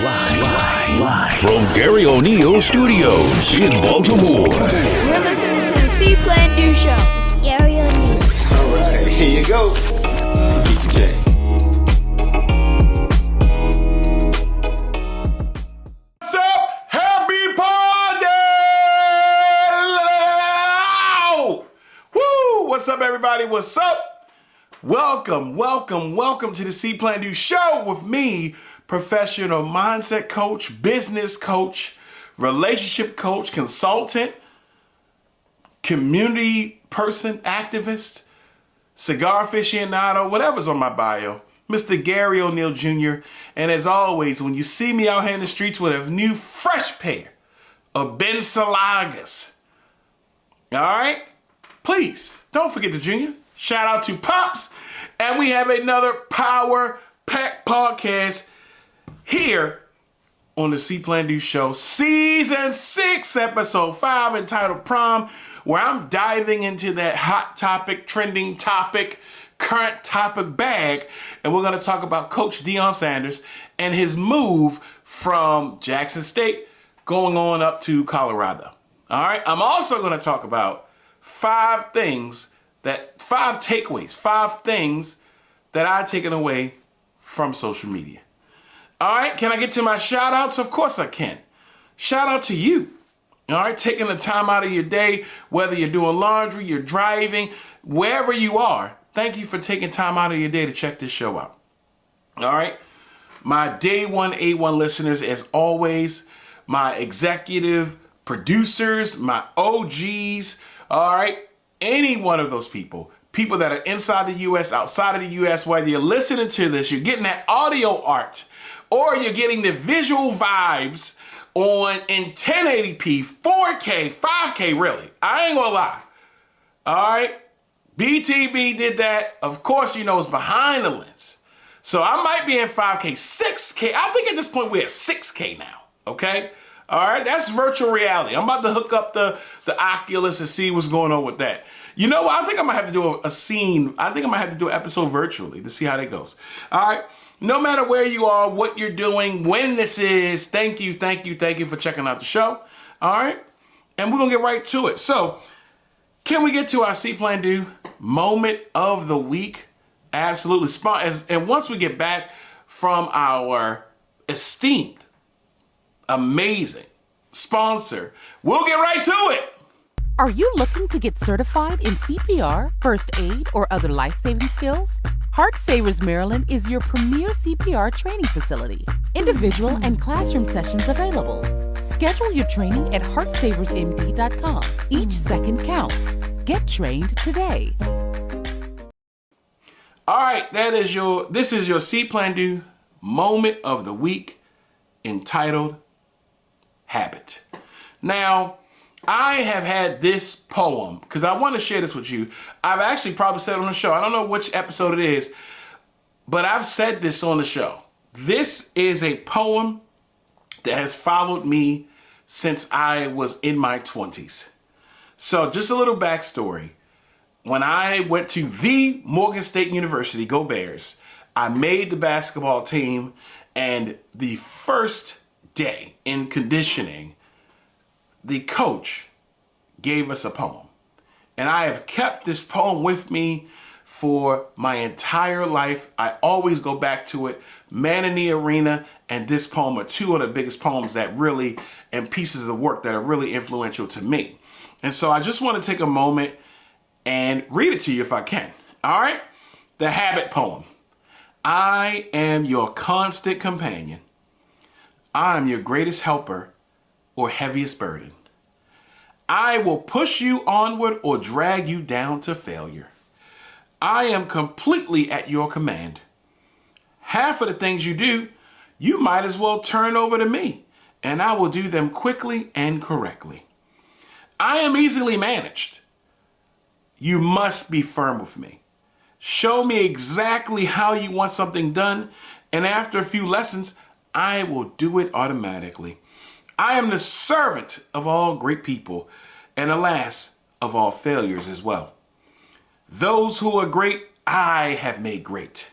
Live from Gary O'Neill Studios in Baltimore. You're listening to the See.Plan.Do show with Gary O'Neill. All right, here you go. DJ. What's up? Happy party! Woo! What's up, everybody? What's up? Welcome to the See.Plan.Do show with me, professional mindset coach, business coach, relationship coach, consultant, community person, activist, cigar aficionado, whatever's on my bio, Mr. Gary O'Neill Jr. And as always, when you see me out here in the streets with a new fresh pair of Balenciagas, all right, please don't forget the Junior. Shout out to Pops. And we have another Power Pack podcast here on the See.Plan.Do show, season 6, episode 5, entitled Prom, where I'm diving into that hot topic, trending topic, current topic bag, and we're going to talk about Coach Deion Sanders and his move from Jackson State going on up to Colorado. All right, I'm also going to talk about 5 things that 5 takeaways, 5 things that I've taken away from social media. All right, can I get to my shout outs? Of course I can. Shout out to you. All right, taking the time out of your day, whether you're doing laundry, you're driving, wherever you are, thank you for taking time out of your day to check this show out. All right, my day one A1 listeners, as always, my executive producers, my OGs, all right, any one of those people that are inside the U.S., outside of the U.S., whether you're listening to this, you're getting that audio art, or you're getting the visual vibes in 1080p, 4K, 5K, really. I ain't gonna lie. All right? BTB did that. Of course, you know, it's behind the lens. So I might be in 5K, 6K. I think at this point we're at 6K now, okay? All right, that's virtual reality. I'm about to hook up the Oculus and see what's going on with that. You know what? I think I might have to do a scene. I think I might have to do an episode virtually to see how that goes. All right. No matter where you are, what you're doing, when this is, thank you for checking out the show. All right. And we're going to get right to it. So can we get to our See.Plan.Do moment of the week? Absolutely. And once we get back from our esteemed, amazing sponsor, we'll get right to it. Are you looking to get certified in CPR, first aid, or other life-saving skills? Heart Savers Maryland is your premier CPR training facility. Individual and classroom sessions available. Schedule your training at heartsaversmd.com. Each second counts. Get trained today. All right, this is your See.Plan.Do moment of the week entitled Habit. Now, I have had this poem because I want to share this with you. I've actually probably said it on the show. I don't know which episode it is, but I've said this on the show. This is a poem that has followed me since I was in my 20s. So just a little backstory. When I went to the Morgan State University, go Bears, I made the basketball team, and the first day in conditioning, the coach gave us a poem. And I have kept this poem with me for my entire life. I always go back to it. Man in the Arena and this poem are 2 of the biggest poems that really, and pieces of work that are really influential to me. And so I just want to take a moment and read it to you if I can. All right? The Habit poem. I am your constant companion. I am your greatest helper or heaviest burden. I will push you onward or drag you down to failure. I am completely at your command. Half of the things you do, you might as well turn over to me, and I will do them quickly and correctly. I am easily managed. You must be firm with me. Show me exactly how you want something done, and after a few lessons, I will do it automatically. I am the servant of all great people, and alas, of all failures as well. Those who are great, I have made great.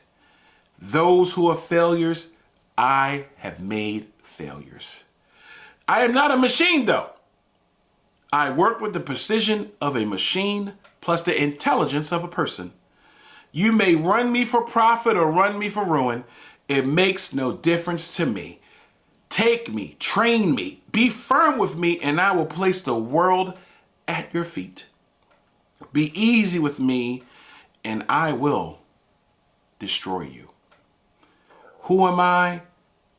Those who are failures, I have made failures. I am not a machine, though. I work with the precision of a machine plus the intelligence of a person. You may run me for profit or run me for ruin. It makes no difference to me. Take me, train me, be firm with me, and I will place the world at your feet. Be easy with me, and I will destroy you. Who am I?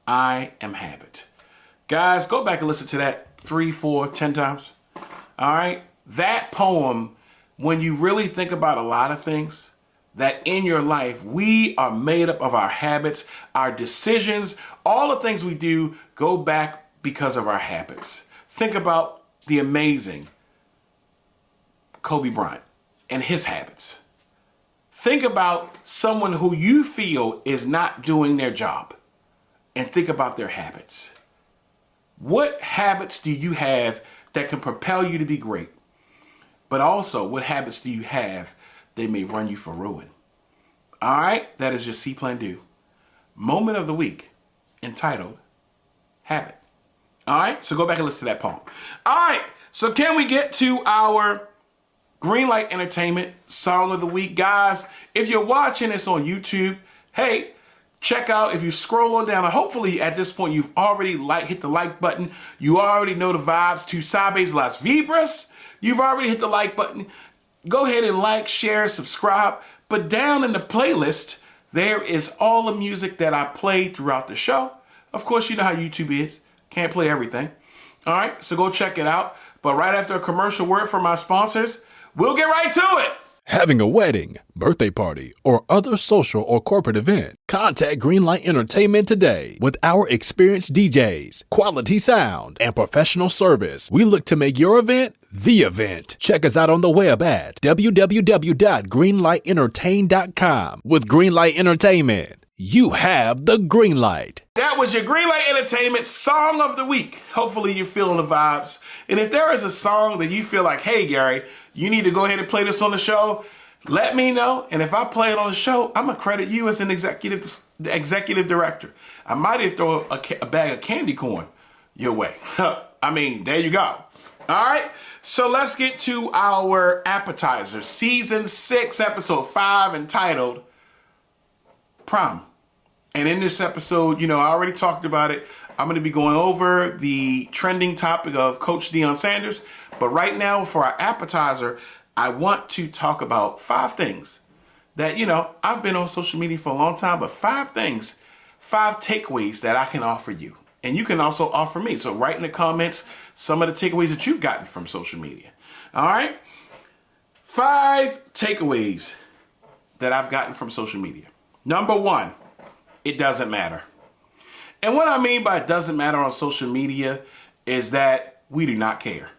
I am habit. Guys, go back and listen to that 3, 4, 10 times. All right? That poem, when you really think about a lot of things, that in your life, we are made up of our habits, our decisions, all the things we do go back because of our habits. Think about the amazing Kobe Bryant and his habits. Think about someone who you feel is not doing their job and think about their habits. What habits do you have that can propel you to be great? But also, what habits do you have that may run you for ruin? All right, that is your See.Plan.Do moment of the week entitled Habit. All right, so go back and listen to that poem. All right, so can we get to our Greenlight Entertainment Song of the Week? Guys, if you're watching this on YouTube, hey, check out, if you scroll on down, hopefully at this point you've already hit the like button. You already know the vibes to Sabes Las Vibras. You've already hit the like button. Go ahead and like, share, subscribe. But down in the playlist, there is all the music that I played throughout the show. Of course, you know how YouTube is. Can't play everything. All right, so go check it out. But right after a commercial word from my sponsors, we'll get right to it. Having a wedding, birthday party, or other social or corporate event, contact Greenlight Entertainment today. With our experienced DJs, quality sound, and professional service, we look to make your event the event. Check us out on the web at www.greenlightentertain.com. With Greenlight Entertainment, you have the green light. That was your Greenlight Entertainment Song of the Week. Hopefully you're feeling the vibes. And if there is a song that you feel like, hey, Gary, you need to go ahead and play this on the show, let me know. And if I play it on the show, I'm going to credit you as an executive director. I might even throw a bag of candy corn your way. I mean, there you go. All right. So let's get to our Appetizer. Season 6, Episode 5, entitled Prom. And in this episode, I already talked about it. I'm going to be going over the trending topic of Coach Deion Sanders. But right now, for our appetizer, I want to talk about 5 things that, I've been on social media for a long time, but 5 things, 5 takeaways that I can offer you. And you can also offer me. So write in the comments some of the takeaways that you've gotten from social media. All right? 5 takeaways that I've gotten from social media. Number 1, it doesn't matter. And what I mean by it doesn't matter on social media is that we do not care.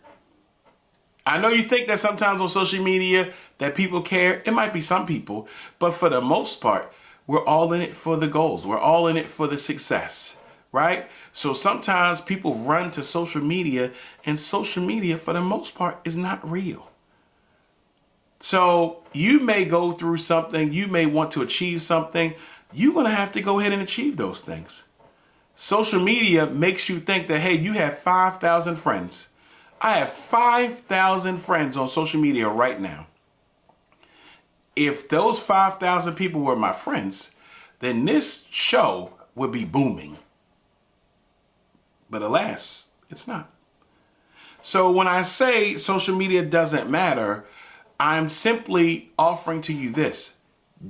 I know you think that sometimes on social media that people care. It might be some people, but for the most part, we're all in it for the goals. We're all in it for the success, right? So sometimes people run to social media, and social media for the most part is not real. So you may go through something, you may want to achieve something, you're going to have to go ahead and achieve those things. Social media makes you think that, hey, you have 5,000 friends. I have 5,000 friends on social media right now. If those 5,000 people were my friends, then this show would be booming. But alas, it's not. So when I say social media doesn't matter, I'm simply offering to you this.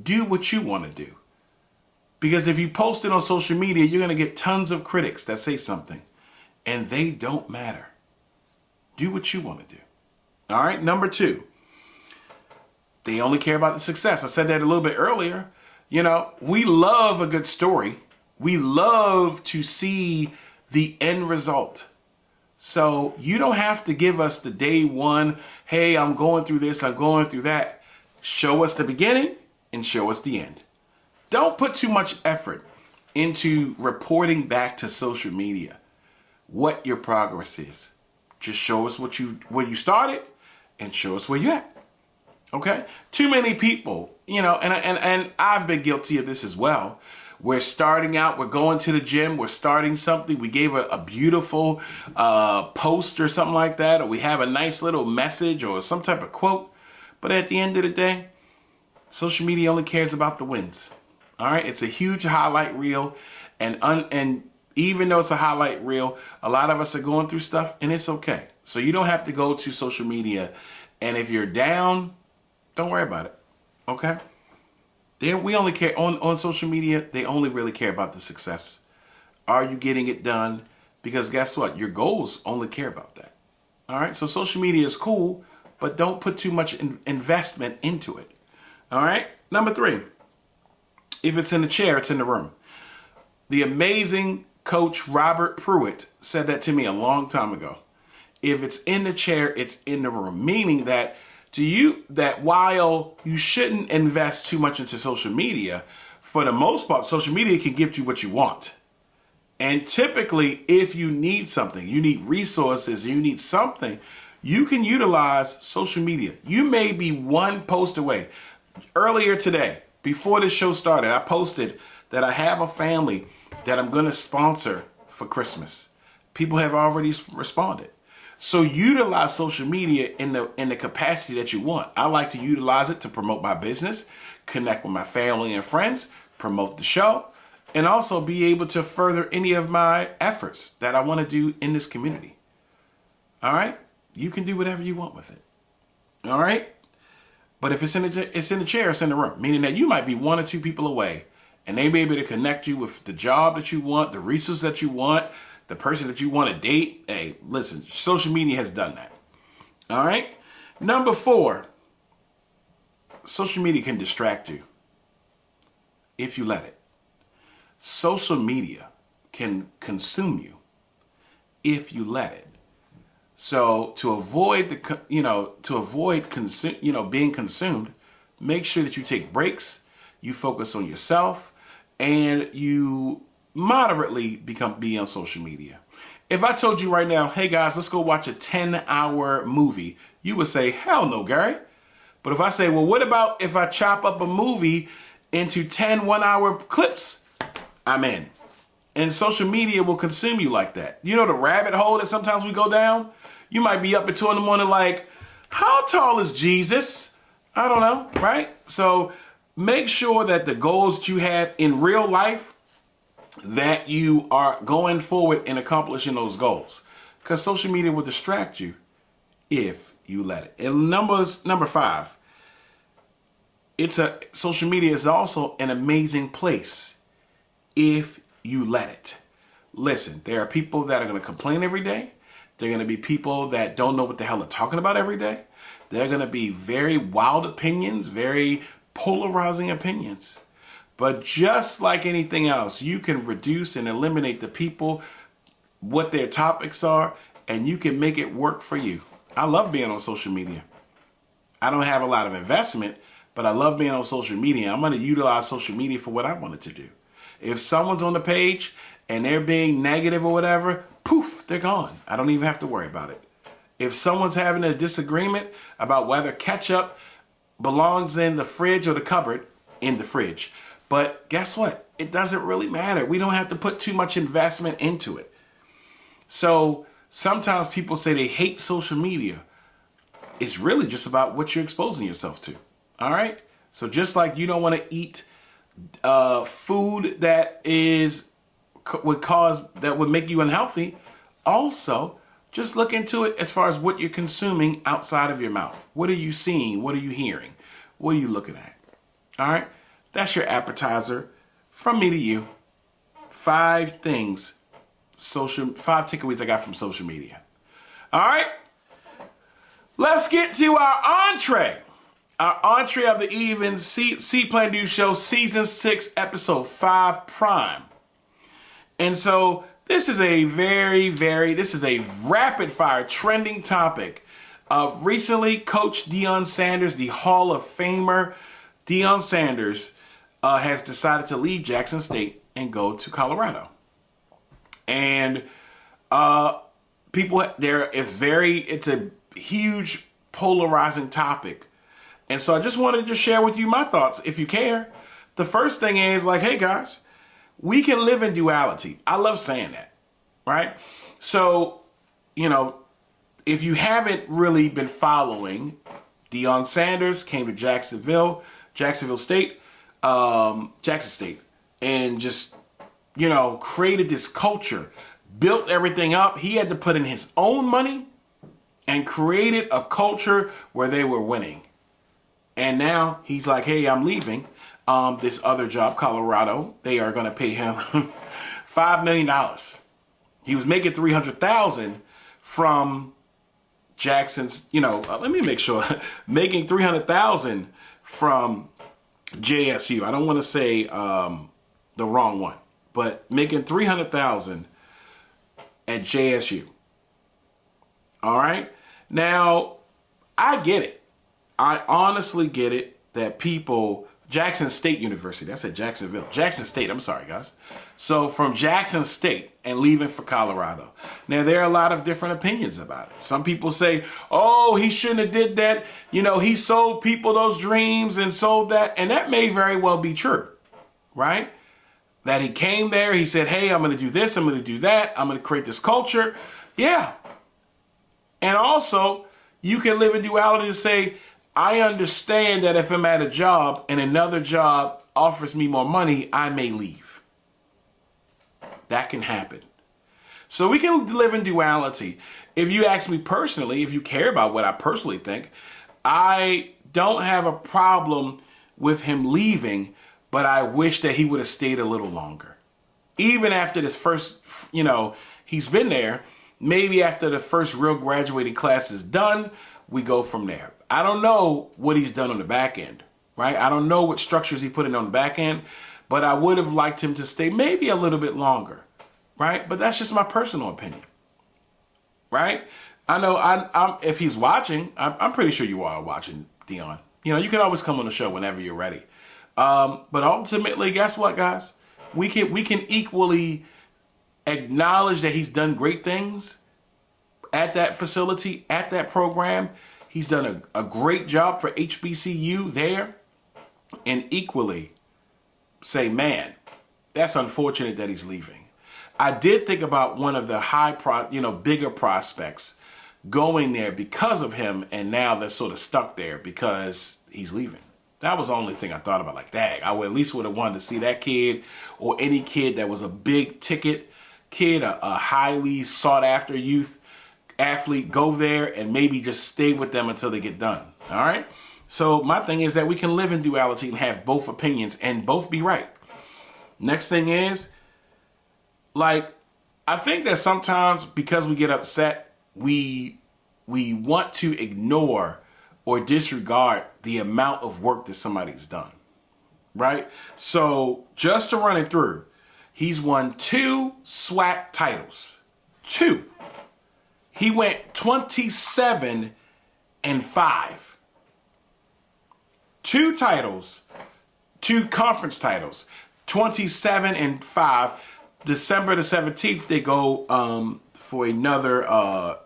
Do what you want to do. Because if you post it on social media, you're going to get tons of critics that say something. And they don't matter. Do what you want to do. All right. Number 2, they only care about the success. I said that a little bit earlier. We love a good story. We love to see the end result. So you don't have to give us the day one, hey, I'm going through this, I'm going through that. Show us the beginning and show us the end. Don't put too much effort into reporting back to social media what your progress is. Just show us where you started and show us where you're at. Okay? Too many people, and I've been guilty of this as well, we're starting out, we're going to the gym, we're starting something, we gave a beautiful post or something like that, or we have a nice little message or some type of quote. But at the end of the day, social media only cares about the wins. All right, it's a huge highlight reel, and even though it's a highlight reel, a lot of us are going through stuff, and it's okay. So you don't have to go to social media, and if you're down, don't worry about it. Okay? We only care on social media. They only really care about the success. Are you getting it done? Because guess what? Your goals only care about that. All right. So social media is cool, but don't put too much investment into it. All right. Number 3, if it's in the chair, it's in the room. The amazing coach Robert Pruitt said that to me a long time ago. If it's in the chair, it's in the room. Meaning that while you shouldn't invest too much into social media, for the most part, social media can give you what you want. And typically, if you need something, you need resources, you need something, you can utilize social media. You may be one post away. Earlier today, before this show started, I posted that I have a family that I'm going to sponsor for Christmas. People have already responded. So utilize social media in the capacity that you want. I like to utilize it to promote my business, connect with my family and friends, promote the show, and also be able to further any of my efforts that I want to do in this community. All right? You can do whatever you want with it. All right? But if it's in the chair, it's in the room, meaning that you might be 1 or 2 people away, and they may be able to connect you with the job that you want, the resources that you want, the person that you want to date. Hey, listen, social media has done that. All right? Number 4, social media can distract you if you let it. Social media can consume you if you let it. So to avoid being consumed, make sure that you take breaks, you focus on yourself, and you moderately be on social media. If I told you right now, hey guys, let's go watch a 10-hour movie, you would say, hell no, Gary. But if I say, well, what about if I chop up a movie into 10 one-hour clips? I'm in. And social media will consume you like that. You know the rabbit hole that sometimes we go down? You might be up at 2 in the morning like, how tall is Jesus? I don't know, right? So make sure that the goals that you have in real life, that you are going forward and accomplishing those goals. Because social media will distract you if you let it. And number 5, social media is also an amazing place if you let it. Listen, there are people that are going to complain every day. There are going to be people that don't know what the hell they're talking about every day. There are going to be very wild opinions, very polarizing opinions. But just like anything else, you can reduce and eliminate the people, what their topics are, and you can make it work for you. I love being on social media. I don't have a lot of investment, but I love being on social media. I'm going to utilize social media for what I want it to do. If someone's on the page and they're being negative or whatever, poof, they're gone. I don't even have to worry about it. If someone's having a disagreement about whether ketchup belongs in the fridge or the cupboard, in the fridge. But guess what? It doesn't really matter. We don't have to put too much investment into it. So sometimes people say they hate social media. It's really just about what you're exposing yourself to. All right? So just like you don't want to eat food that would make you unhealthy, also just look into it as far as what you're consuming outside of your mouth. What are you seeing? What are you hearing? What are you looking at? All right? That's your appetizer from me to you. 5 takeaways I got from social media. All right? Let's get to our entree. Our entree of the evening, See.Plan.Do show, season 6, episode 5, Prime. And so this is a rapid fire trending topic. Recently, Coach Deion Sanders, the Hall of Famer, Deion Sanders, has decided to leave Jackson State and go to Colorado. And it's a huge polarizing topic. And so I just wanted to share with you my thoughts, if you care. The first thing is like, hey guys, we can live in duality. I love saying that, right? So, if you haven't really been following, Deion Sanders came to Jackson State, and just, created this culture, built everything up. He had to put in his own money and created a culture where they were winning. And now he's like, hey, I'm leaving this other job, Colorado. They are going to pay him $5 million. He was making $300,000 from Jackson's, let me make sure, making $300,000 from JSU. I don't want to say the wrong one, but making $300,000 at JSU. All right. Now, I get it. I honestly get it that people, Jackson State University, I said Jacksonville, Jackson State, I'm sorry, guys. So from Jackson State and leaving for Colorado. Now, there are a lot of different opinions about it. Some people say, oh, he shouldn't have did that. He sold people those dreams and sold that. And that may very well be true, right? That he came there, he said, hey, I'm going to do this, I'm going to do that, I'm going to create this culture. Yeah. And also, you can live in duality to say, I understand that if I'm at a job and another job offers me more money, I may leave. That can happen. So we can live in duality. If you ask me personally, if you care about what I personally think, I don't have a problem with him leaving, but I wish that he would have stayed a little longer. Even after this first, he's been there, maybe after the first real graduating class is done, we go from there. I don't know what he's done on the back end, right? I don't know what structures he put in on the back end, but I would have liked him to stay maybe a little bit longer, right? But that's just my personal opinion, right? I know I'm if he's watching, I'm pretty sure you are watching, Deion. You can always come on the show whenever you're ready. But ultimately, guess what, guys? We can equally acknowledge that he's done great things at that facility, at that program. He's done a great job for HBCU there, and equally say, man, that's unfortunate that he's leaving. I did think about one of the bigger prospects going there because of him, and now they're sort of stuck there because he's leaving. That was the only thing I thought about. Like, dang, I would at least would have wanted to see that kid or any kid that was a big ticket kid, a highly sought after youth athlete, go there and maybe just stay with them until they get done. All right. So my thing is that we can live in duality and have both opinions and both be right. Next thing is, I think that sometimes because we get upset, we want to ignore or disregard the amount of work that somebody's done, right? So just to run it through, he's won 2 SWAC titles. 2. He went 27-5. 2 titles, 2 conference titles, 27-5. December the 17th, they go for another,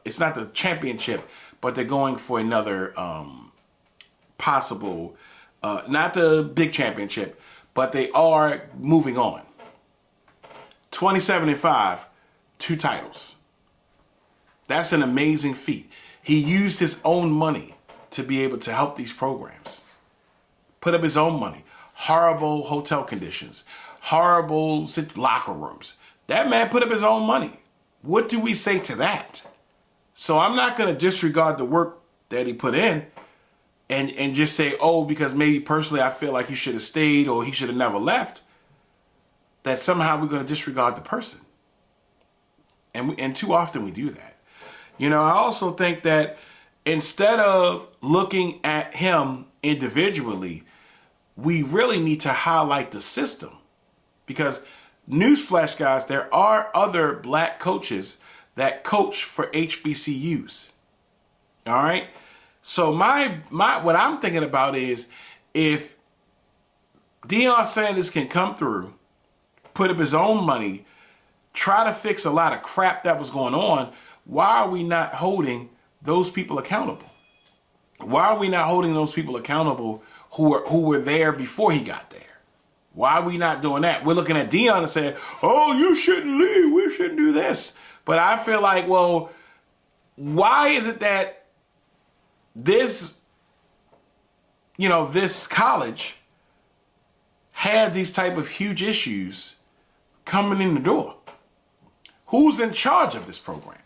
it's not the championship, but they're going for another possible, not the big championship, but they are moving on. 27-5, 2 titles. That's an amazing feat. He used his own money to be able to help these programs. Put up his own money. Horrible hotel conditions. Horrible locker rooms. That man put up his own money. What do we say to that? So I'm not going to disregard the work that he put in and just say, oh, because maybe personally I feel like he should have stayed or he should have never left, that somehow we're going to disregard the person. And too often we do that. I also think that instead of looking at him individually, we really need to highlight the system. Because, newsflash, guys, there are other black coaches that coach for HBCUs. All right? So what I'm thinking about is if Deion Sanders can come through, put up his own money, try to fix a lot of crap that was going on, why are we not holding those people accountable? Why are we not holding those people accountable who were there before he got there? Why are we not doing that? We're looking at Deion and saying, oh, you shouldn't leave. We shouldn't do this. But I feel like, well, why is it that this college had these type of huge issues coming in the door? Who's in charge of this program?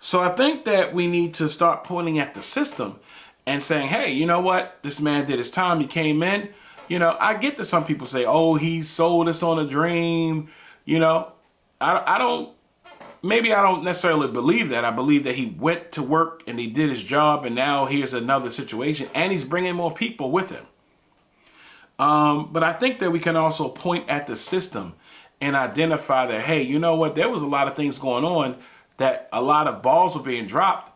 So I think that we need to start pointing at the system and saying, hey, you know what? This man did his time. He came in. I get that some people say, oh, he sold us on a dream. I don't necessarily believe that. I believe that he went to work and he did his job, and now here's another situation, and he's bringing more people with him. But I think that we can also point at the system and identify that, hey, you know what? There was a lot of things going on, that a lot of balls were being dropped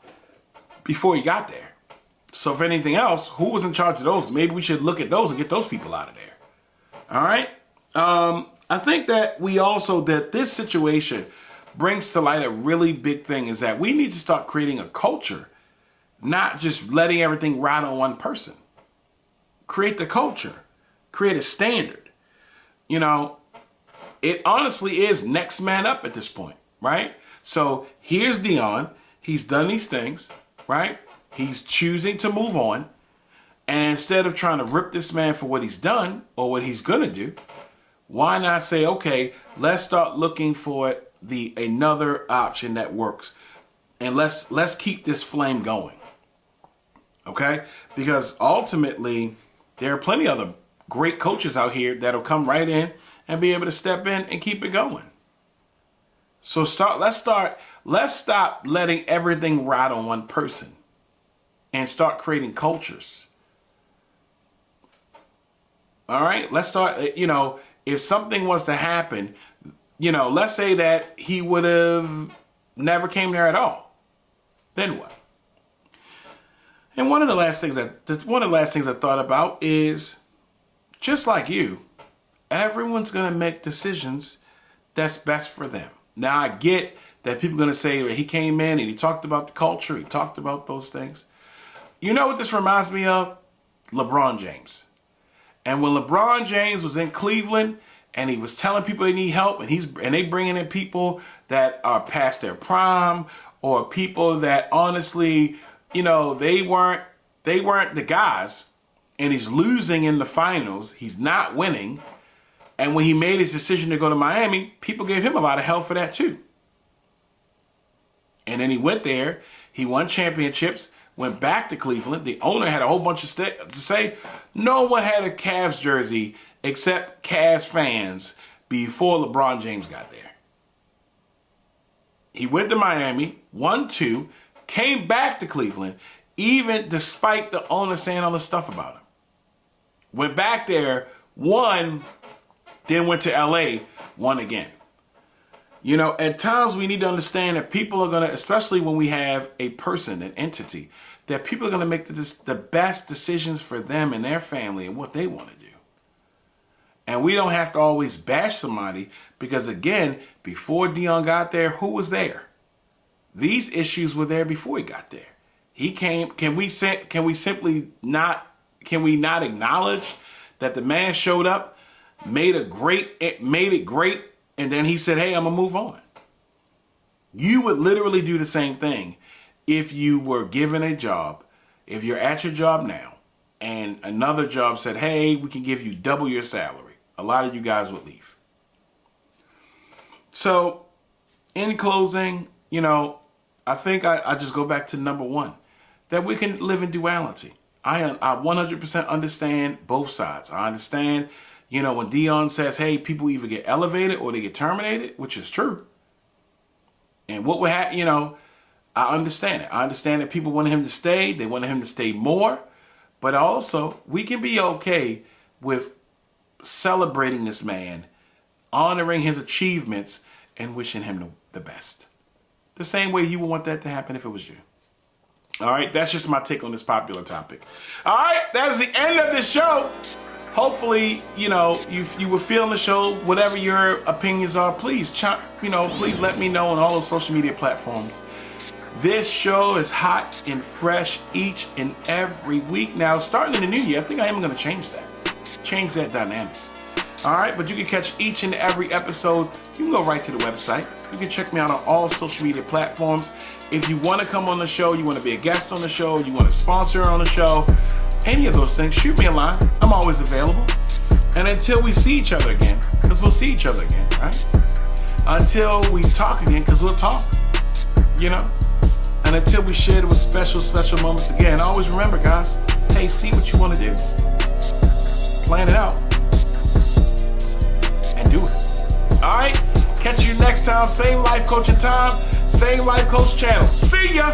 before he got there. So if anything else, who was in charge of those? Maybe we should look at those and get those people out of there. All right. I think that that this situation brings to light a really big thing, is that we need to start creating a culture, not just letting everything ride on one person. Create the culture, create a standard. It honestly is next man up at this point, right? So here's Deion. He's done these things, right? He's choosing to move on. And instead of trying to rip this man for what he's done or what he's going to do, why not say, okay, let's start looking for another option that works. And let's keep this flame going. Okay? Because ultimately, there are plenty of other great coaches out here that'll come right in and be able to step in and keep it going. So let's stop letting everything ride on one person and start creating cultures. All right, let's start, if something was to happen, let's say that he would have never came there at all. Then what? And one of the last things I thought about is, just like you, everyone's going to make decisions that's best for them. Now, I get that people are going to say, well, he came in and he talked about the culture. He talked about those things. You know what this reminds me of? LeBron James. And when LeBron James was in Cleveland and he was telling people they need help, and they bringing in people that are past their prime, or people that honestly, they weren't the guys, and he's losing in the finals. He's not winning. And when he made his decision to go to Miami, people gave him a lot of hell for that too. And then he went there, he won championships, went back to Cleveland. The owner had a whole bunch of to say. No one had a Cavs jersey except Cavs fans before LeBron James got there. He went to Miami, won 2, came back to Cleveland, even despite the owner saying all this stuff about him. Went back there, won, then went to LA, won again. At times we need to understand that people are going to, especially when we have a person, an entity, that people are going to make the best decisions for them and their family and what they want to do. And we don't have to always bash somebody, because again, before Deion got there, who was there? These issues were there before he got there. He came. Can we not acknowledge that the man showed up, made it great, and then he said, hey, I'm gonna move on. You would literally do the same thing if you were given a job, if you're at your job now, and another job said, hey, we can give you double your salary. A lot of you guys would leave. So, in closing, I think I just go back to number one, that we can live in duality. I 100% understand both sides. I understand, when Deion says, hey, people either get elevated or they get terminated, which is true. And what would happen, I understand it. I understand that people wanted him to stay. They wanted him to stay more. But also, we can be okay with celebrating this man, honoring his achievements, and wishing him the best. The same way you would want that to happen if it was you. All right, that's just my take on this popular topic. All right, that is the end of this show. Hopefully, you were feeling the show. Whatever your opinions are, please let me know on all those social media platforms. This show is hot and fresh each and every week. Now, starting in the new year, I think I am going to change that dynamic. All right, but you can catch each and every episode. You can go right to the website. You can check me out on all social media platforms. If you want to come on the show, you want to be a guest on the show, you want to sponsor on the show, any of those things, shoot me a line. I'm always available. And until we see each other again, because we'll see each other again, right? Until we talk again, because we'll talk, you know? And until we share those special, special moments again, always remember, guys, hey, see what you want to do. Plan it out. And do it. All right? Catch you next time. Same Life Coaching time. Same Life Coach channel. See ya!